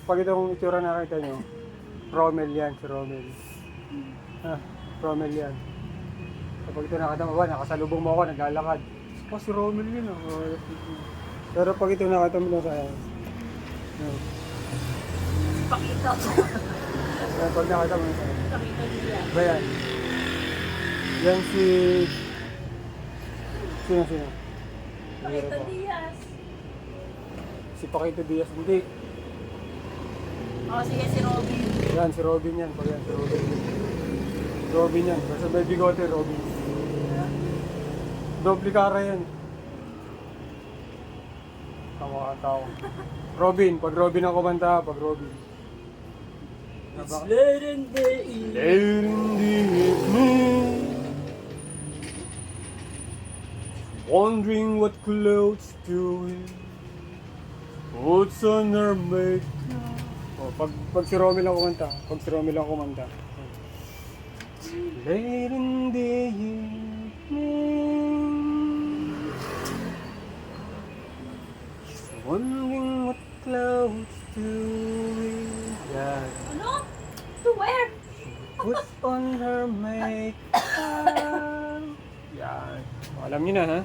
pag itong itsura nakita nyo, Rommel yan, si Rommel. Rommel yan. Kapag ito nakita mo, nakasalubong mo ako, naglalakad. Oh, si Rommel yun. Oh. Pero pag ito nakita mo lang sa akin. Pakita ko. Pag nakita mo lang sa akin. Pakita niya. Ba yan? Yan si... Sino? Pakita Diaz. Si Paquito Diaz, hindi. Oh, sige si Robin. Yan, si Robin yan. Pag yan, si Robin. Robin yan. Basta may bigote, Robin. Doble cara yan. Tama ka tao. Robin, pag Robin ang kumanta, pag Robin. It's late in the evening. Late in the evening, wondering what clothes to wear, puts on her makeup. Oh, pag si Romel ang kumanta, pag si Romel ang kumanta. Late in the evening, wondering what clothes to wear. Yan. Ano? To where? Puts on her makeup. Yan. Alam niyo na, ha?